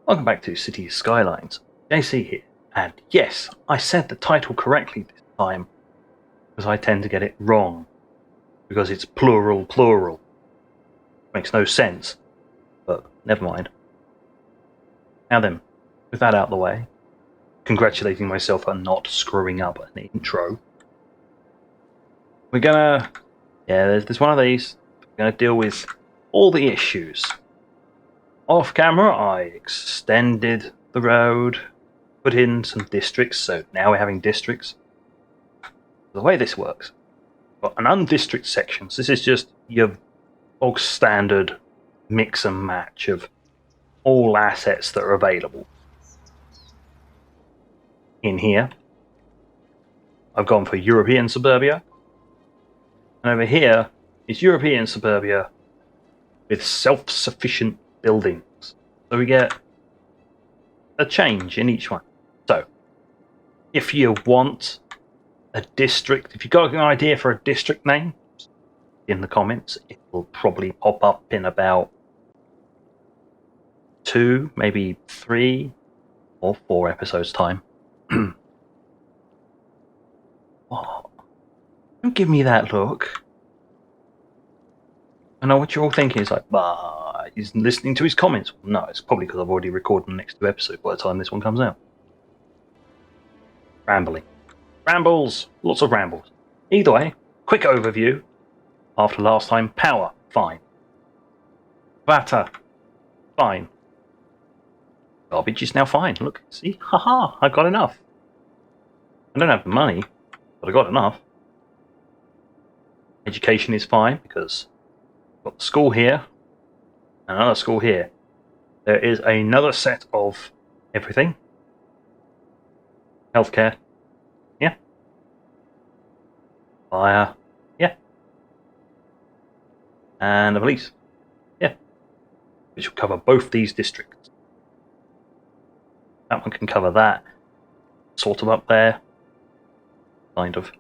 Welcome back to Cities Skylines. JC here, and yes, I said the title correctly this time, because I tend to get it wrong, because it's plural. Makes no sense, but never mind. Now then, with that out of the way, congratulating myself on not screwing up an intro, we're gonna, there's one of these, we're gonna deal with all the issues. Off camera, I extended the road, put in some districts, so now we're having districts. The way this works, got an undistrict sections. This is just your bog standard mix and match of all assets that are available. In here, I've gone for European suburbia, and over here is European suburbia with self-sufficient buildings. So we get a change in each one. So, if you want a district, if you've got an idea for a district name, in the comments, it will probably pop up in about 2, maybe 3 or 4 episodes time. Oh, don't give me that look. I know what you're all thinking. It's like, he's listening to his comments. No, it's probably because I've already recorded the next 2 episodes by the time this one comes out. Rambling. Rambles! Lots of rambles. Either way, quick overview. After last time, power, fine. Water, fine. Garbage is now fine. Look, see? Haha, I've got enough. I don't have the money, but I got enough. Education is fine because I've got the school here and another school here. There is another set of everything. Healthcare, yeah. Fire, yeah. And the police, yeah. Which will cover both these districts. That one can cover that. Sort of up there. Kind of.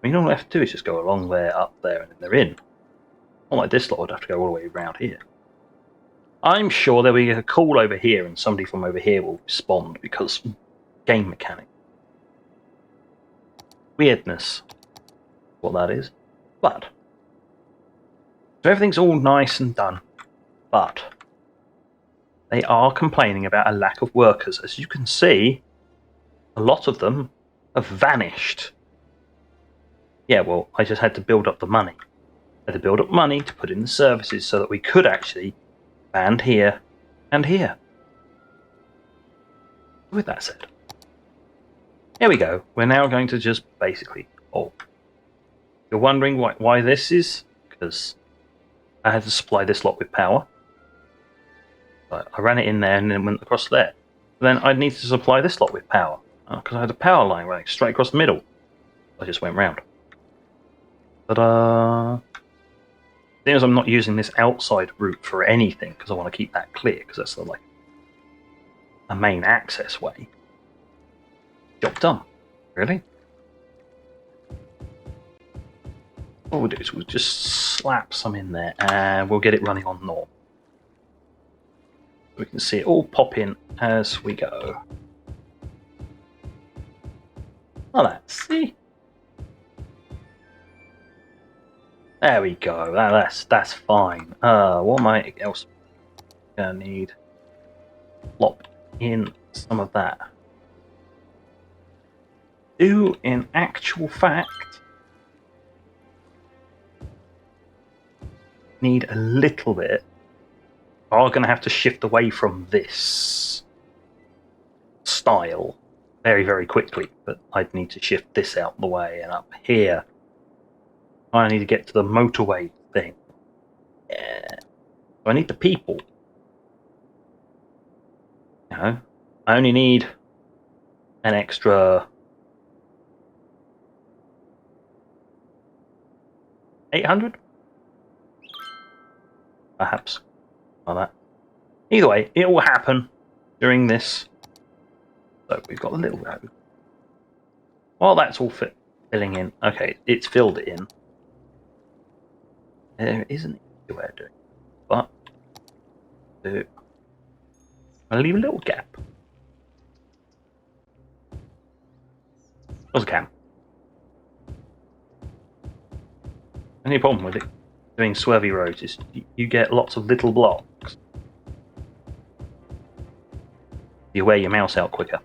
I mean, all I have to do is just go along there, up there, and then they're in. Not like this lot would have to go all the way around here. I'm sure there'll be a call over here and somebody from over here will respond because game mechanic. Weirdness. What that is. But. So everything's all nice and done. But. They are complaining about a lack of workers. As you can see, a lot of them have vanished. Yeah, well, I just had to build up the money. I had to build up money to put in the services so that we could actually expand here and here. With that said, here we go. We're now going to just basically... Oh, you're wondering why this is? Because I had to supply this lot with power. I ran it in there and then went across there. Then I need to supply this lot with power. Because I had a power line running straight across the middle. I just went round. But seeing as I'm not using this outside route for anything, because I want to keep that clear, because that's like a main access way. Job done. Really? What we'll do is we'll just slap some in there, and we'll get it running on north. We can see it all pop in as we go. Oh, that's see. There we go. That's fine. What might else gonna need? Plop in some of that. Do in actual fact need a little bit. Are going to have to shift away from this style very, very quickly, but I'd need to shift this out of the way, and up here I need to get to the motorway thing. Yeah. So I need the people. You know, I only need an extra 800? Perhaps. Like that. Either way, it will happen during this. So we've got a little road. While that's all filling in, okay, it's filled it in. There isn't easy way of doing it, but do I'll leave a little gap. As I can. Only problem with it doing swervy roads is you get lots of little blocks. You wear your mouse out quicker.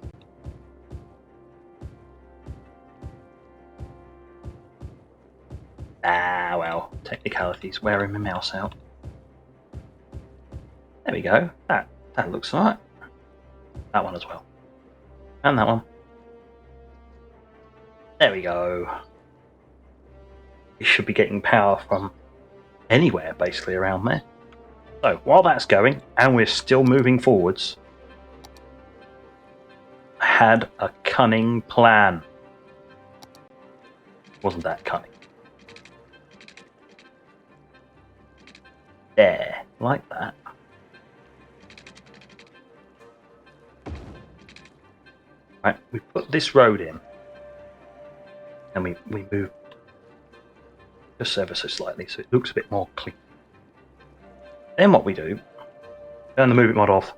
Ah, well, technicalities, wearing my mouse out. There we go. That looks alright. That one as well. And that one. There we go. We should be getting power from anywhere, basically, around there. So, while that's going, and we're still moving forwards, I had a cunning plan. Wasn't that cunning? There, like that. Right, we put this road in, and we move just ever so slightly, so it looks a bit more clean. Then what we do, turn the movement mod off.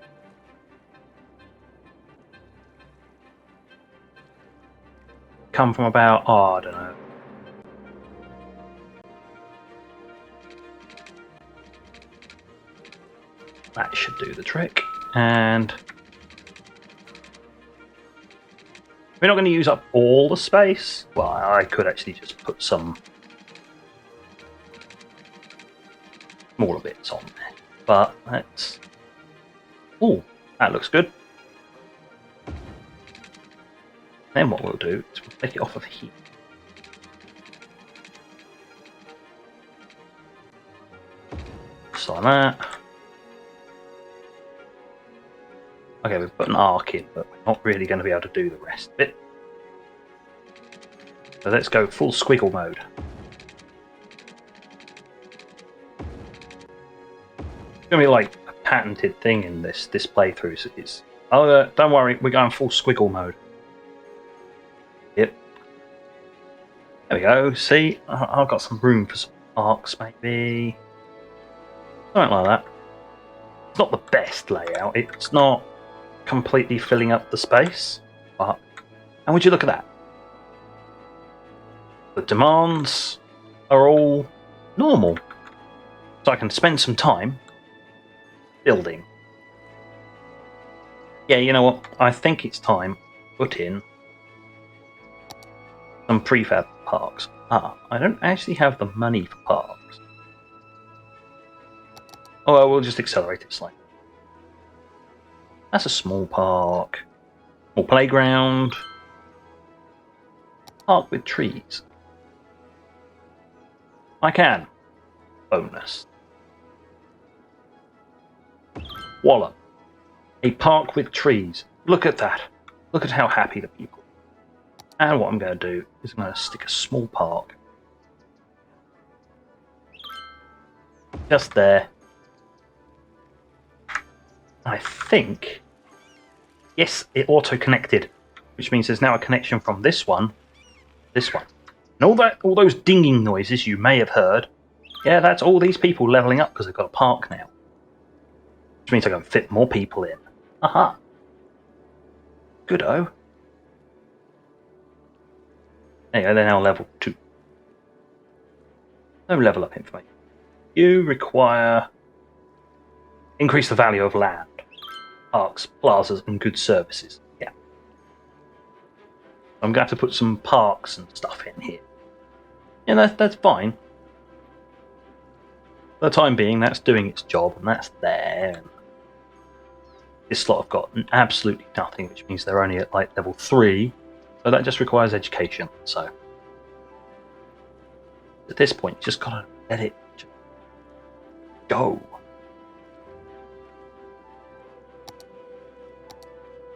Come from about, I don't know. That should do the trick. And we're not going to use up all the space. Well, I could actually just put some smaller bits on there. But let's... Oh, that looks good. Then what we'll do is we'll take it off of here. Just like that. Okay, we've put an arc in, but we're not really going to be able to do the rest of it. So let's go full squiggle mode. It's going to be like a patented thing in this playthrough. So it's, oh, don't worry, we're going full squiggle mode. Yep. There we go. See, I've got some room for some arcs, maybe. Something like that. It's not the best layout. It's not completely filling up the space, but and would you look at that? The demands are all normal, so I can spend some time building. Yeah, you know what? I think it's time to put in some prefab parks. I don't actually have the money for parks. Oh, well, we'll just accelerate it slightly. That's a small park. Small playground. Park with trees. I can. Bonus. Wallop. A park with trees. Look at that. Look at how happy the people are. And what I'm going to do is I'm going to stick a small park just there. I think, yes, it auto-connected, which means there's now a connection from this one to this one. And all those dinging noises you may have heard, yeah, that's all these people leveling up because they've got a park now. Which means I can fit more people in. Aha. Good-o. There you go, they're now level 2. No level up information. You require... increase the value of land. Parks, plazas, and good services. Yeah. I'm going to have to put some parks and stuff in here. Yeah, that's fine. For the time being, that's doing its job, and that's there. And this slot have got absolutely nothing, which means they're only at like level 3. So that just requires education. So at this point, you just got to let it go.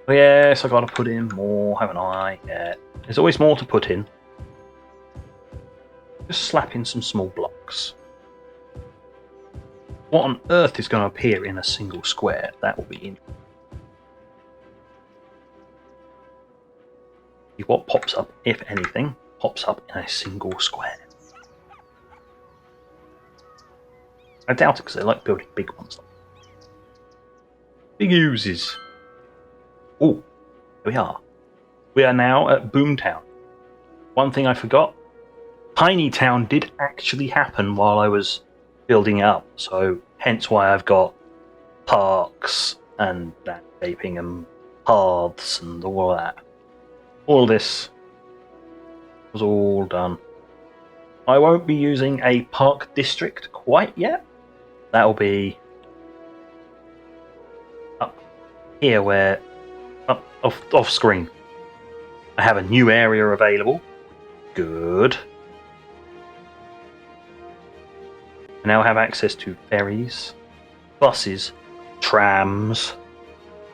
Yes, I've got to put in more, haven't I? Yeah. There's always more to put in. Just slap in some small blocks. What on earth is going to appear in a single square? That will be interesting. What pops up, if anything, pops up in a single square. I doubt it because they like building big ones. Big oozes. Oh, here we are. We are now at Boomtown. One thing I forgot, Tiny Town did actually happen while I was building it up, so hence why I've got parks and landscaping and paths and all of that. All this was all done. I won't be using a park district quite yet. That'll be up here where, up off screen. I have a new area available. Good. I now have access to ferries, buses, trams.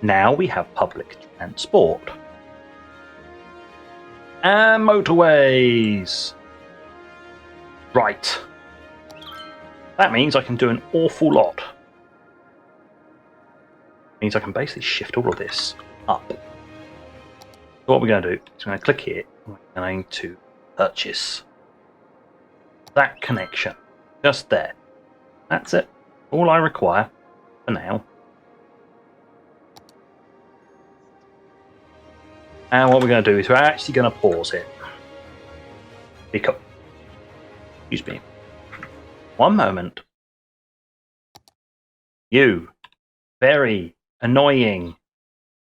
Now we have public transport. And motorways. Right. That means I can do an awful lot. Means I can basically shift all of this up. So what we're going to do is we're going to click here. We're going to purchase that connection. Just there. That's it. All I require for now. And what we're going to do is we're actually going to pause it. Because, excuse me. One moment. You. Very annoying.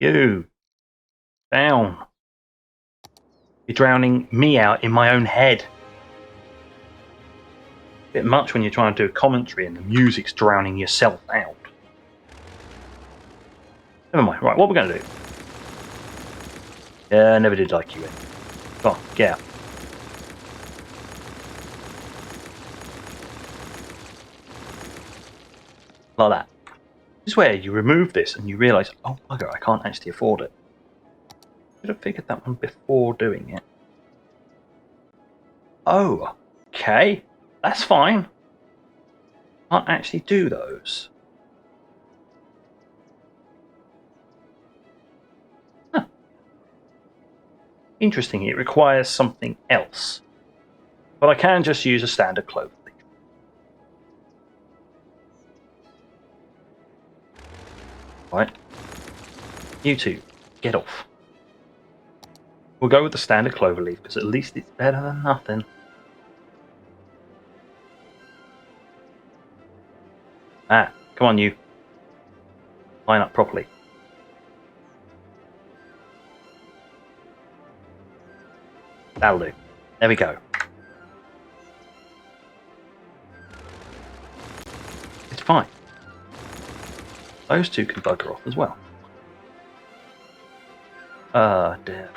You. Down. You're drowning me out in my own head. Bit much when you're trying to do a commentary and the music's drowning yourself out. Never mind. Right, what we're going to do. Yeah, I never did like you. Come on, get out. Like that. This is where you remove this and you realise, oh bugger, I can't actually afford it. Should have figured that one before doing it. Oh, okay. That's fine. Can't actually do those. Huh. Interesting, it requires something else. But I can just use a standard clover leaf. Right. You two, get off. We'll go with the standard clover leaf because at least it's better than nothing. Ah, come on you. Line up properly. That'll do. There we go. It's fine. Those two can bugger off as well. Dear.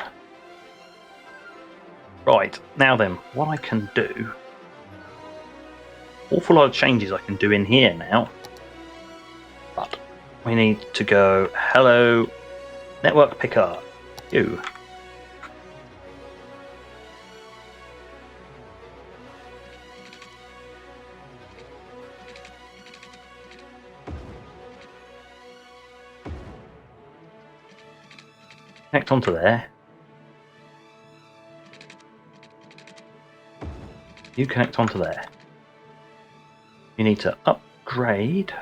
Right, now then, what I can do... Awful lot of changes I can do in here now. But we need to go, hello, network picker, you. Connect onto there. You connect onto there. You need to upgrade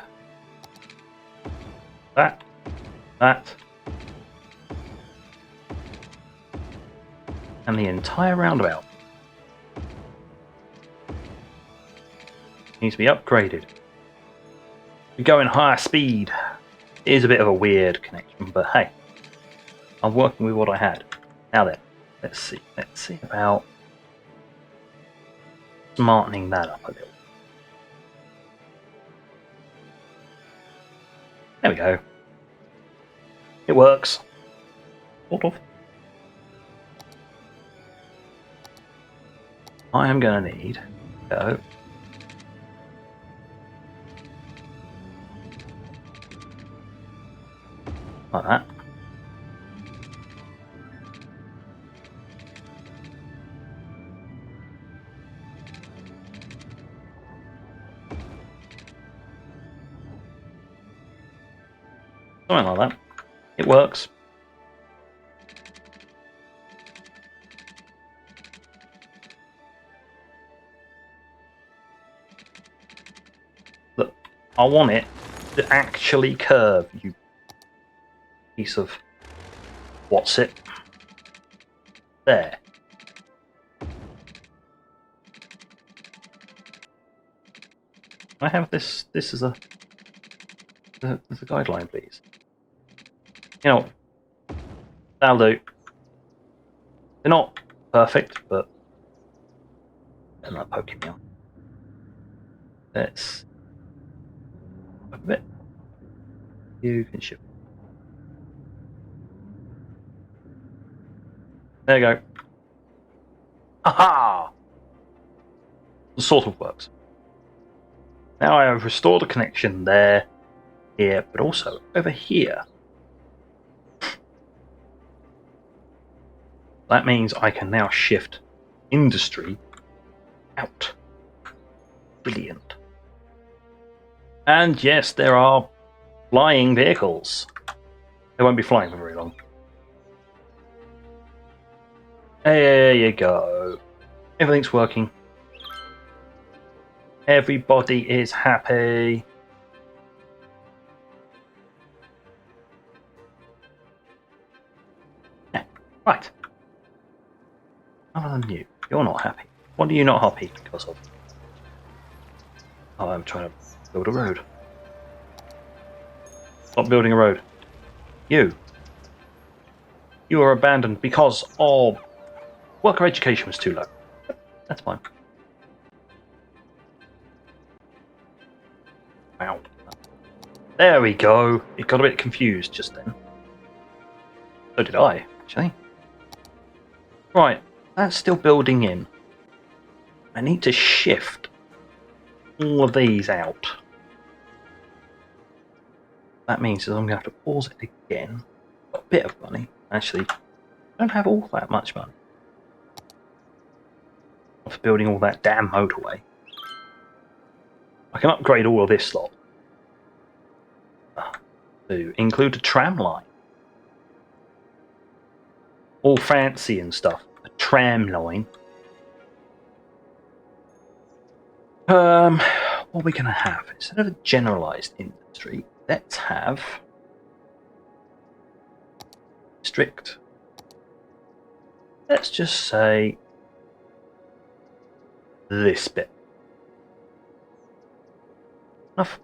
that, and the entire roundabout needs to be upgraded. We go in higher speed. It is a bit of a weird connection, but hey, I'm working with what I had. Now then, let's see about smartening that up a little. There we go. It works. Sort of. I am going to need go. Like that. Something like that. It works. Look, I want it to actually curve, you piece of what's it there. I have this as a guideline, please. You know, that'll do. They're not perfect, but they're not poking me on. Let's a bit. You can shift. There you go. Aha! It sort of works. Now I have restored a connection there, here, but also over here. That means I can now shift industry out. Brilliant. And yes, there are flying vehicles. They won't be flying for very long. There you go. Everything's working. Everybody is happy. Yeah, right. Other than you, you're not happy. What are you not happy because of? Oh, I'm trying to build a road. Stop building a road. You were abandoned because of worker education was too low. That's fine. Wow. There we go. It got a bit confused just then. So did I, actually. Right, that's still building in. I need to shift all of these out. That means that I'm going to have to pause it again. Got a bit of money. Actually, I don't have all that much money. For building all that damn motorway. I can upgrade all of this lot. To include a tram line. All fancy and stuff. A tram line. What are we going to have? Instead of a generalized industry, let's have strict. Let's just say this bit. Enough.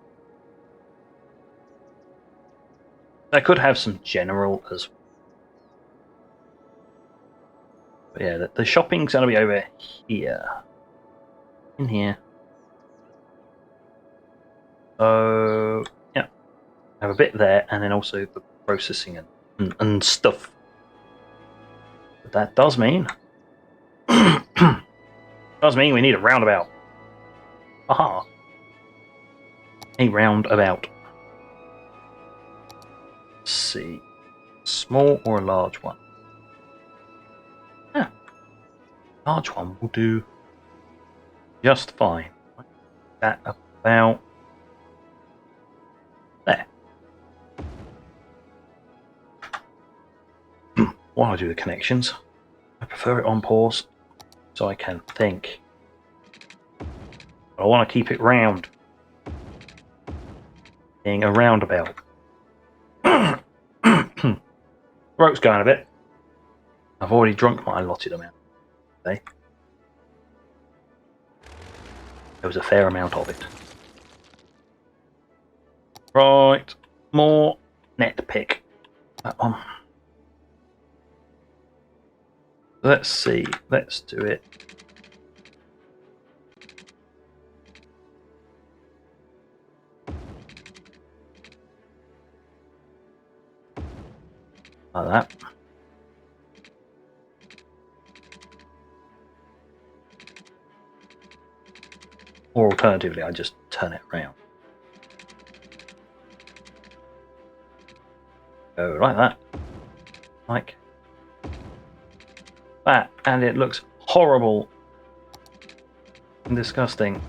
I could have some general as well. But yeah, the shopping's going to be over here. In here. So, yeah. I have a bit there, and then also the processing and stuff. But that does mean... does mean we need a roundabout. Aha. A roundabout. Let's see. Small or a large one? Yeah. Large one will do just fine. That about there. While I do the connections, I prefer it on pause so I can think. But I want to keep it round. Being a roundabout. Throat's going a bit. I've already drunk my allotted amount today. There was a fair amount of it. Right, more net pick. That one. Let's see. Let's do it. Like that. Or alternatively, I just turn it around. Go like that. Like that. And it looks horrible and disgusting.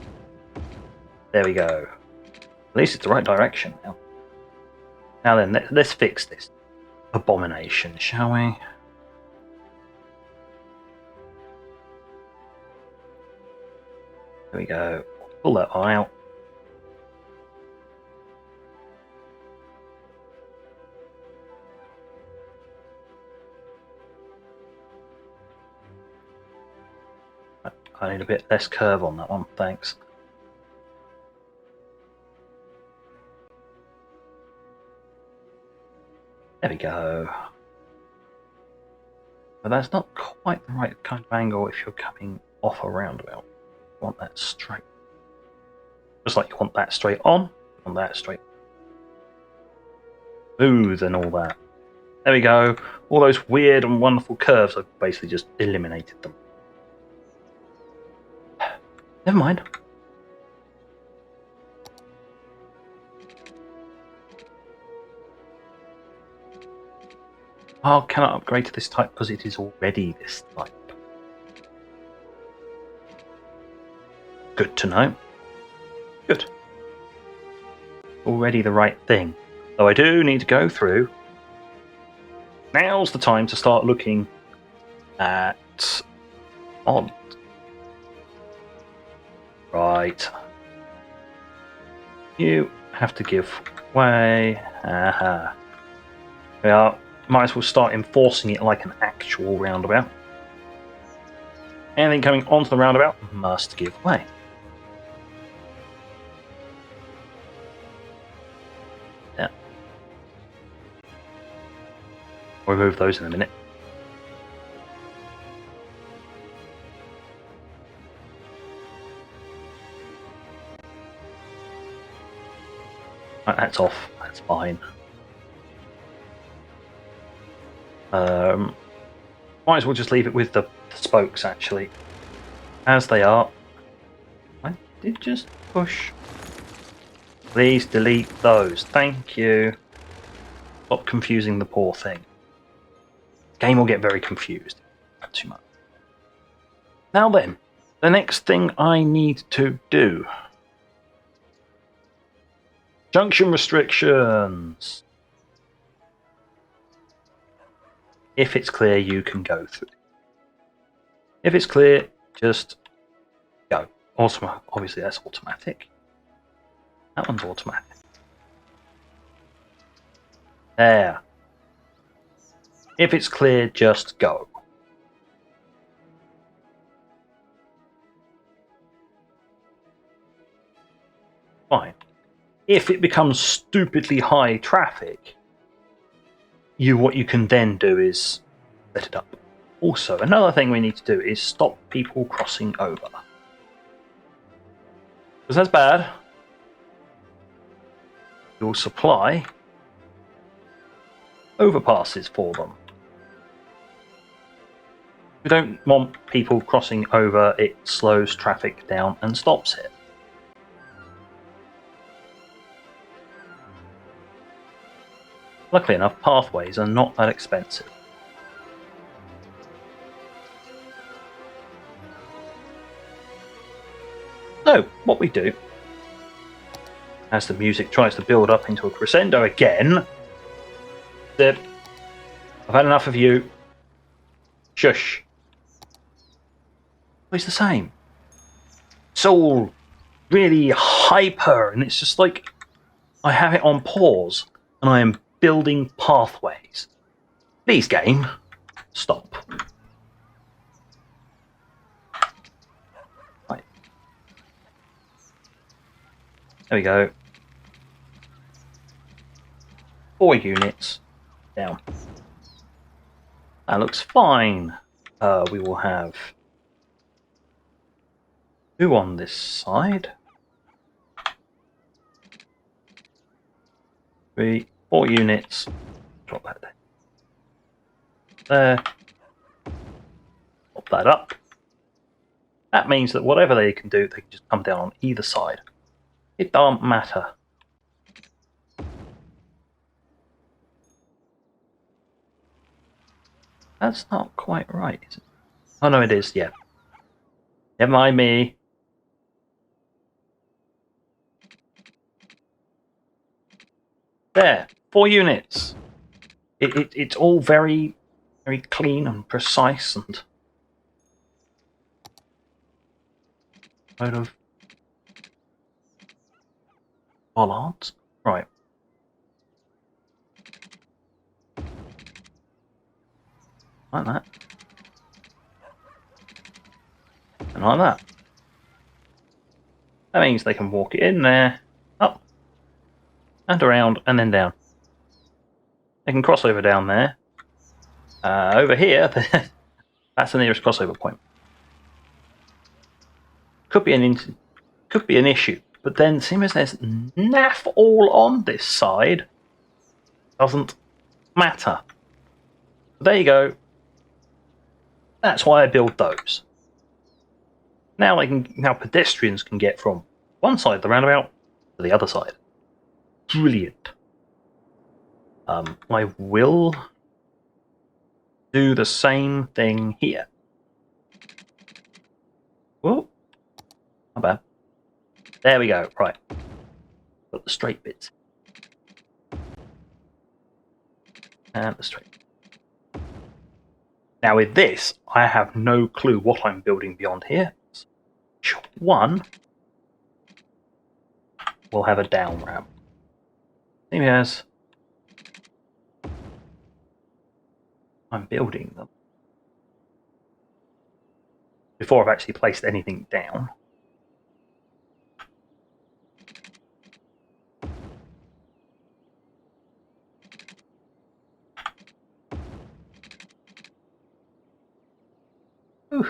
There we go. At least it's the right direction now. Now then, let's fix this abomination, shall we? There we go. Pull that eye out. I need a bit less curve on that one, thanks. There we go. But that's not quite the right kind of angle if you're coming off a roundabout. You want that straight. Just like you want that straight on, you want that straight. Smooth and all that. There we go. All those weird and wonderful curves, I've basically just eliminated them. Never mind. Oh, can I upgrade to this type because it is already this type? Good to know. Good. Already the right thing. Though I do need to go through. Now's the time to start looking at mod. Right. You have to give way. Aha. We are. Might as well start enforcing it like an actual roundabout. Anything coming onto the roundabout must give way. Yeah. We'll remove those in a minute. Right, that's off. That's fine. Might as well just leave it with the spokes, actually. As they are. I did just push. Please delete those. Thank you. Stop confusing the poor thing. The game will get very confused. Not too much. Now then, the next thing I need to do. Junction restrictions. If it's clear, you can go through. If it's clear, just go. Obviously, that's automatic. That one's automatic. There. If it's clear, just go. Fine. If it becomes stupidly high traffic, what you can then do is set it up. Also, another thing we need to do is stop people crossing over. Because that's bad. You'll supply overpasses for them. We don't want people crossing over, it slows traffic down and stops it. Luckily enough, pathways are not that expensive. So, what we do, as the music tries to build up into a crescendo again, I've had enough of you. Shush. It's the same. It's all really hyper, and it's just like I have it on pause, and I am building pathways. Please, game, stop. Right. There we go. 4 units down. That looks fine. We will have 2 on this side. 3, 4 units. Drop that there. Pop that up. That means that whatever they can do, they can just come down on either side. It don't matter. That's not quite right, is it? Oh no, it is, yeah. Never mind me. There, 4 units. It's all very, very clean and precise and load of bollards. Right. Like that. And like that. That means they can walk it in there, up, and around, and then down. They can cross over down there. Over here, that's the nearest crossover point. Could be an issue, but then seeing as there's naff all on this side, doesn't matter. There you go. That's why I build those. Now pedestrians can get from one side of the roundabout to the other side. Brilliant. I will do the same thing here. Whoa. Not bad. There we go. Right. Got the straight bits. And the straight. Now with this, I have no clue what I'm building beyond here. One will have a down ramp. Same as I'm building them before I've actually placed anything down. Ooh.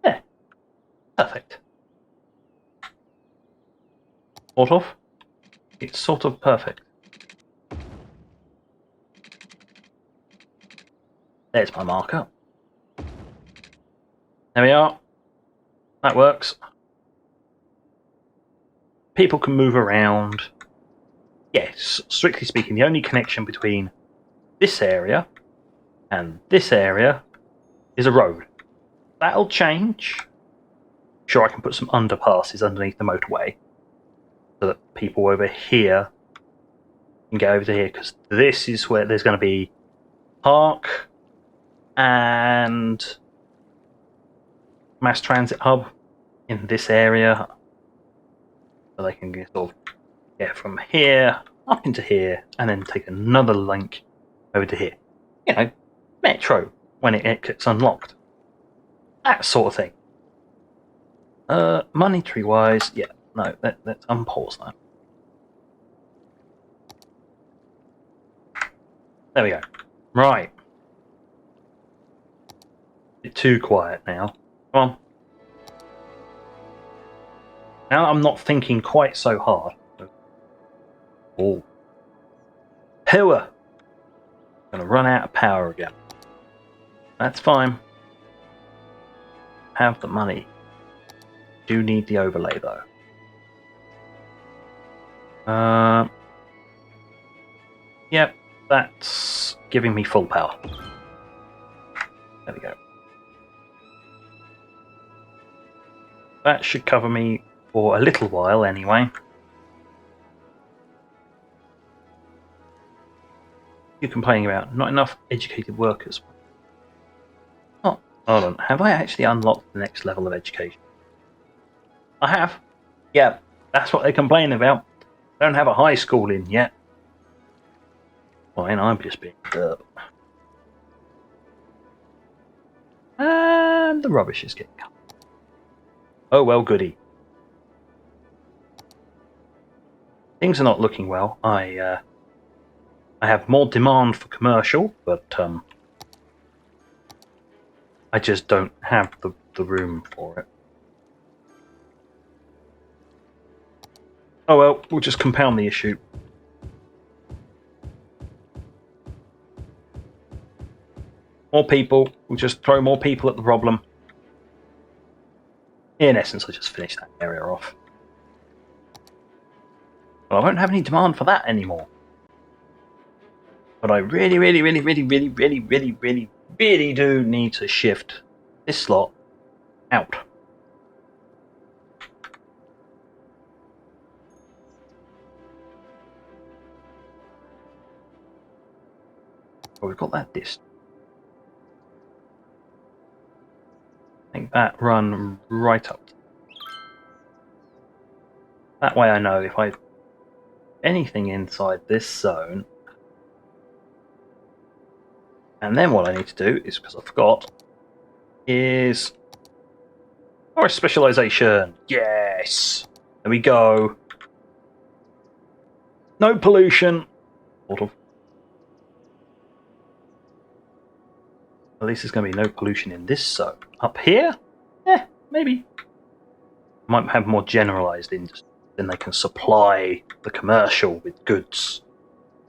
Yeah, perfect. Sort of. It's sort of perfect. There's my marker. There we are. That works. People can move around. Yes, strictly speaking, the only connection between this area and this area is a road. That'll change. Sure, I can put some underpasses underneath the motorway so that people over here can get over to here, because this is where there's going to be park and mass transit hub in this area, so they can sort of get from here up into here and then take another link over to here. You know, metro when it gets unlocked. That sort of thing. Monetary wise, yeah, no, let's unpause that. There we go. Right. A bit too quiet now. Come on. Now I'm not thinking quite so hard. Oh. Power! Gonna run out of power again. That's fine. Have the money. Do need the overlay though. Yep, that's giving me full power. There we go. That should cover me for a little while anyway. You're complaining about not enough educated workers. Oh, hold on. Have I actually unlocked the next level of education? I have. Yeah, that's what they're complaining about. I don't have a high school in yet. Fine, I'm just being derp. And the rubbish is getting cut. Oh well, goody. Things are not looking well. I have more demand for commercial, but I just don't have the room for it. Oh well, we'll just compound the issue. More people, we'll just throw more people at the problem. In essence, I'll just finish that area off. Well, I won't have any demand for that anymore. But I really do need to shift this slot out. Well, we've got that distance. Make that run right up. That way I know if I anything inside this zone. And then what I need to do is, because I forgot, is forest specialization. Yes! There we go. No pollution. Sort of. At least there's going to be no pollution in this zone. Up here? Eh, maybe. Might have more generalized industry. Then they can supply the commercial with goods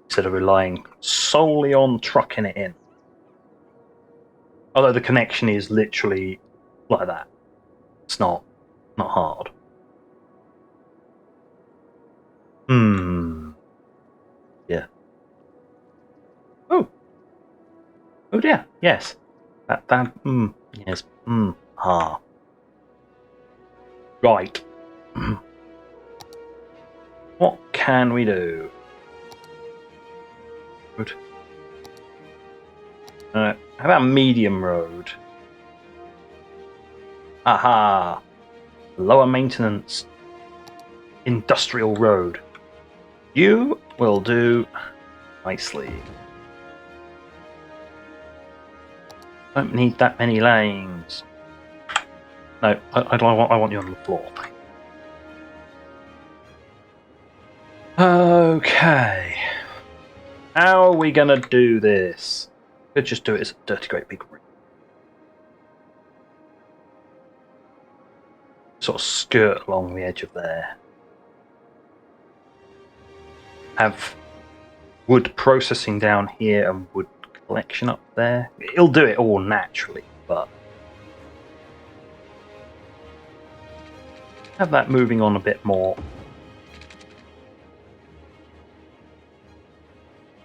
instead of relying solely on trucking it in. Although the connection is literally like that. It's not hard. Yeah. Oh dear. Yes. Yes. Right. What can we do? Good. How about medium road? Aha! Lower maintenance industrial road. You will do nicely. Don't need that many lanes. No, I want you on the floor. Okay. How are we gonna do this? Could just do it as a dirty great big ring. Sort of skirt along the edge of there. Have wood processing down here and wood collection up there. It'll do it all naturally, but have that moving on a bit more.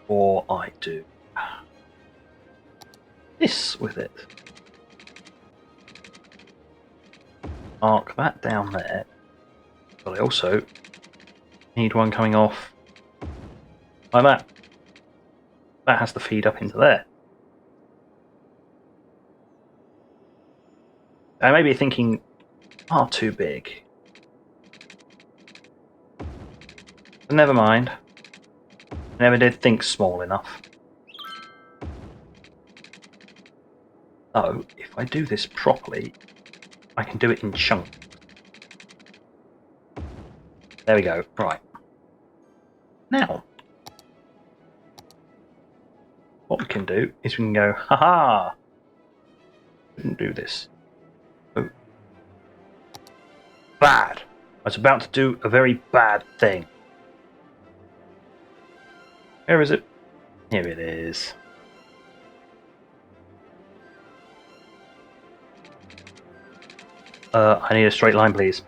Or I do this with it. Mark that down there. But I also need one coming off like that. That has to feed up into there. I may be thinking far too big. But never mind. I never did think small enough. So, if I do this properly, I can do it in chunks. There we go. Right. Now, what we can do is we can go, haha! Didn't do this. Oh. Bad! I was about to do a very bad thing. Where is it? Here it is. I need a straight line, please.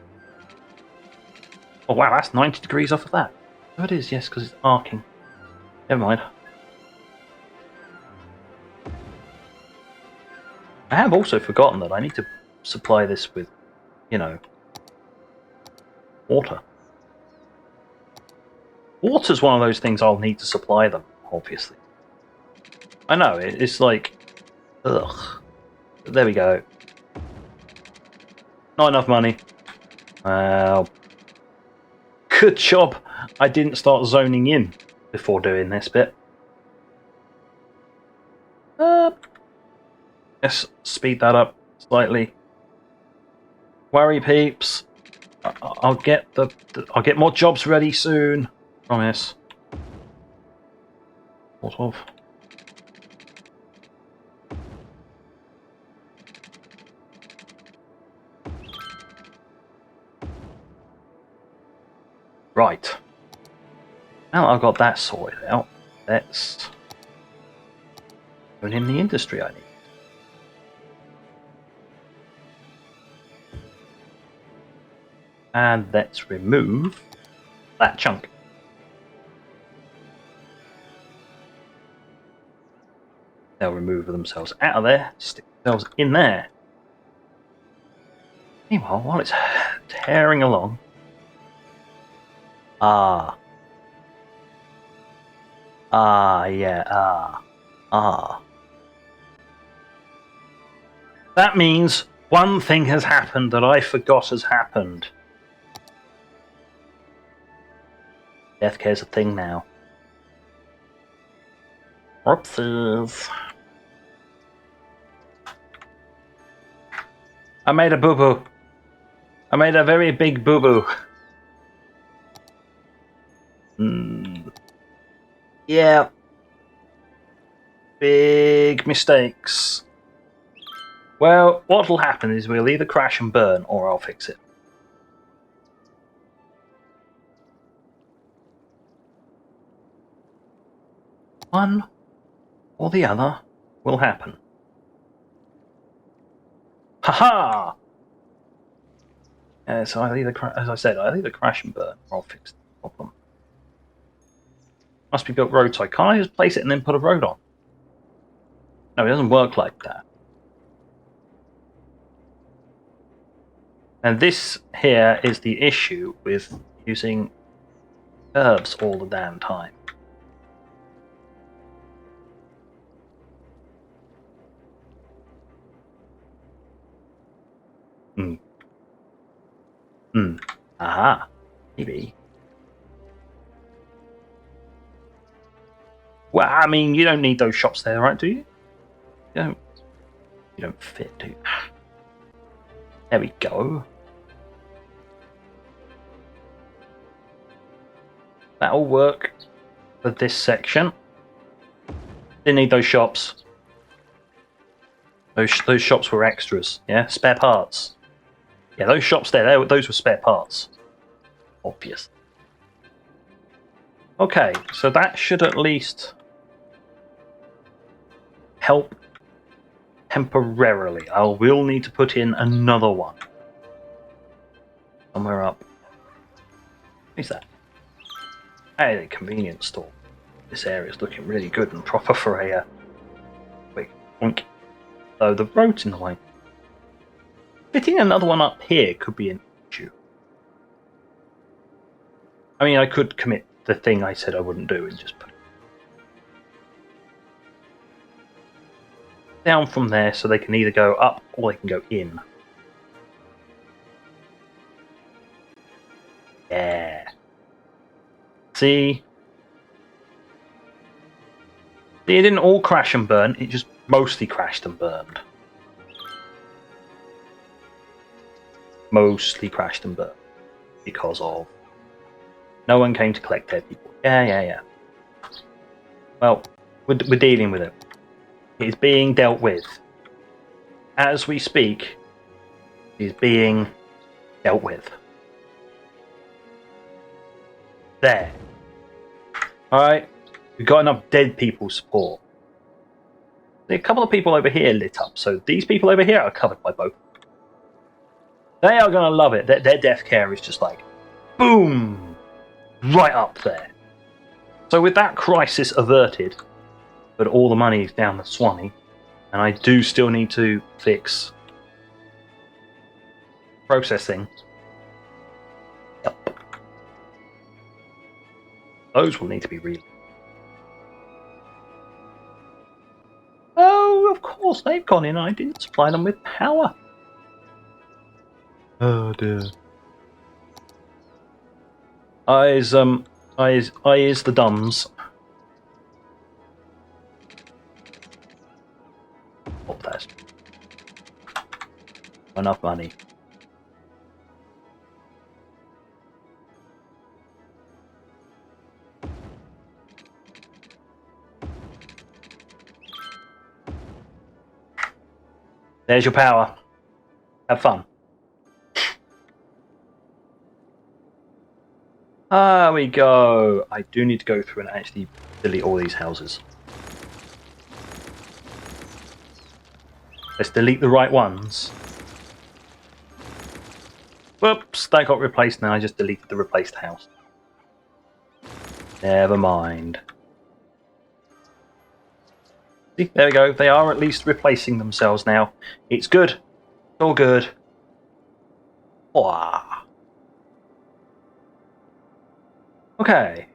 Oh wow, that's 90 degrees off of that. Oh, it is, yes, because it's arcing. Never mind. I have also forgotten that I need to supply this with, you know, water. Water's one of those things I'll need to supply them, obviously. I know, it's like, ugh. There we go. Not enough money. Well, good job I didn't start zoning in before doing this bit. Let's speed that up slightly. Worry, peeps. I'll get I'll get more jobs ready soon. Promise. Sort of. Right. Now I've got that sorted out, let's put in the industry I need. And let's remove that chunk. They'll remove themselves out of there, stick themselves in there. Meanwhile, while it's tearing along, That means one thing has happened that I forgot has happened. Death care's a thing now. Whoopsies. I made a boo-boo. I made a very big boo-boo. Yeah. Big mistakes. Well, what'll happen is we'll either crash and burn or I'll fix it. One or the other will happen. Haha! So I'll either, as I said, I'll either crash and burn or I'll fix the problem. Must be built roadside. Can't I just place it and then put a road on? No, it doesn't work like that. And this here is the issue with using curves all the damn time. Aha. Maybe. Well, I mean, you don't need those shops there, right, do you? You don't fit, do you? There we go. That'll work for this section. Didn't need those shops. Those shops were extras, yeah? Spare parts. Yeah, those shops there, those were spare parts. Obvious. Okay, so that should at least help temporarily. I will need to put in another one. Somewhere up. Who's that? Hey, the convenience store. This area is looking really good and proper for a quick boink. Though the road's in the way. Fitting another one up here could be an issue. I mean, I could commit the thing I said I wouldn't do and just put it down from there so they can either go up or they can go in. Yeah. See? See, it didn't all crash and burn, it just mostly crashed and burned. Mostly crashed and burned. Because of... no one came to collect their people. Yeah. Well, we're dealing with it. It is being dealt with. As we speak, it is being dealt with. There. Alright, we've got enough dead people support. There are a couple of people over here lit up, so these people over here are covered by both. They are going to love it. Their death care is just like, boom, right up there. So with that crisis averted, but all the money is down the Swanee, and I do still need to fix processing. Yep. Those will need to be real. Oh, of course, they've gone in. I didn't supply them with power. Oh dear. Eyes the dumbs. Oh, that's enough money. There's your power. Have fun. There we go. I do need to go through and actually delete all these houses. Let's delete the right ones. Whoops, that got replaced now. I just deleted the replaced house. Never mind. See, there we go. They are at least replacing themselves now. It's good. It's all good. Wow. Okay.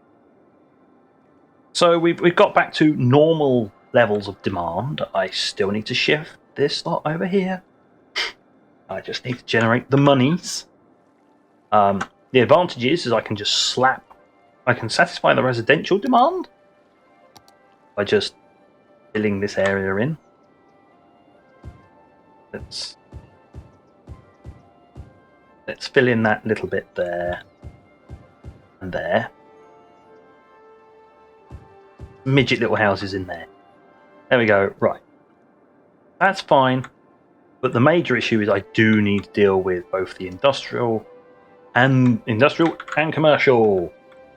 So we've got back to normal levels of demand. I still need to shift this lot over here. I just need to generate the monies. The advantage is I can just slap I can satisfy the residential demand by just filling this area in. Let's fill in that little bit there and there. Midget little houses in there. There we go. Right. That's fine. But the major issue is I do need to deal with both the industrial and commercial,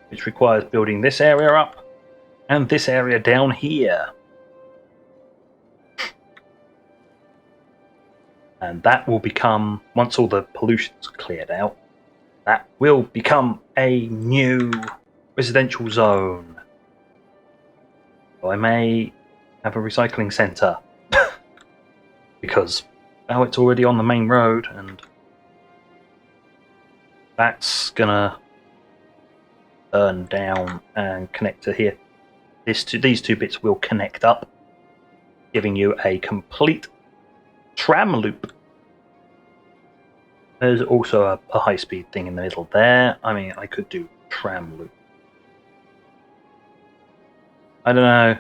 which requires building this area up and this area down here. And that will become, once all the pollution's cleared out, that will become a new residential zone. So I may have a recycling centre because now it's already on the main road and that's gonna burn down and connect to here. These two bits will connect up, giving you a complete tram loop. There's also a high-speed thing in the middle there. I mean, I could do tram loop. I don't know.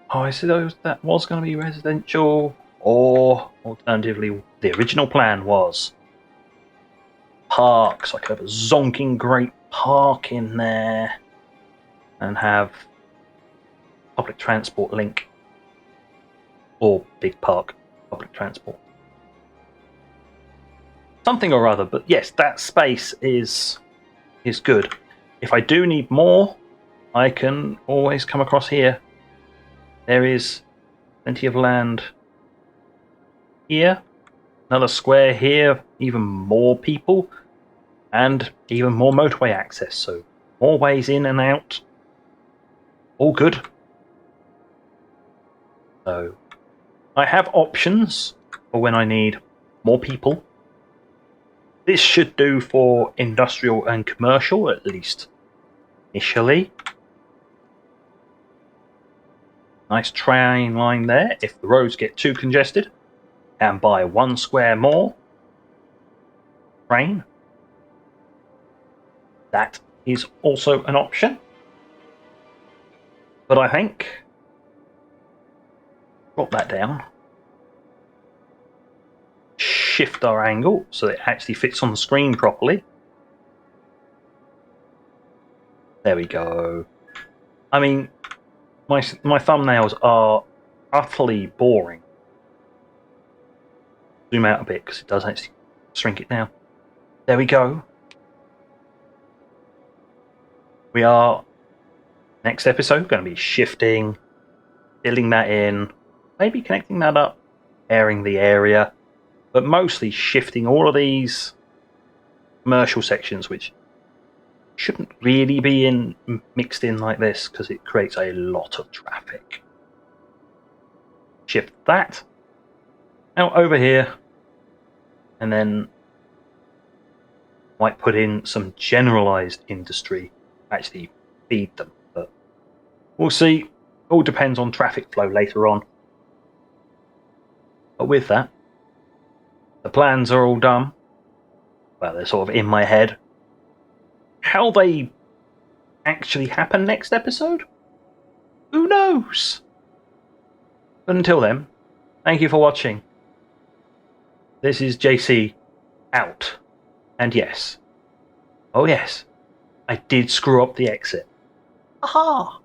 Oh, I suppose that was going to be residential, or alternatively, the original plan was park, so I could have a zonking great park in there and have public transport link, or big park public transport. Something or other, but yes, that space is good. If I do need more, I can always come across here. There is plenty of land here, another square here, even more people, and even more motorway access, so more ways in and out. All good. So I have options for when I need more people. This should do for industrial and commercial, at least initially. Nice train line there. If the roads get too congested, and buy 1 square more train. That is also an option. But I think, drop that down, shift our angle so it actually fits on the screen properly. There we go. I mean, my thumbnails are utterly boring. Zoom out a bit because it does actually shrink it down. There we go. We are, next episode, going to be shifting, filling that in, maybe connecting that up, airing the area, but mostly shifting all of these commercial sections, which shouldn't really be mixed in like this because it creates a lot of traffic. Shift that out over here, and then might put in some generalized industry, actually feed them, but we'll see. All depends on traffic flow later on. But with that, the plans are all done. Well, they're sort of in my head. How they actually happen next episode? Who knows? But until then, thank you for watching. This is JC out. And yes, oh yes, I did screw up the exit. Aha!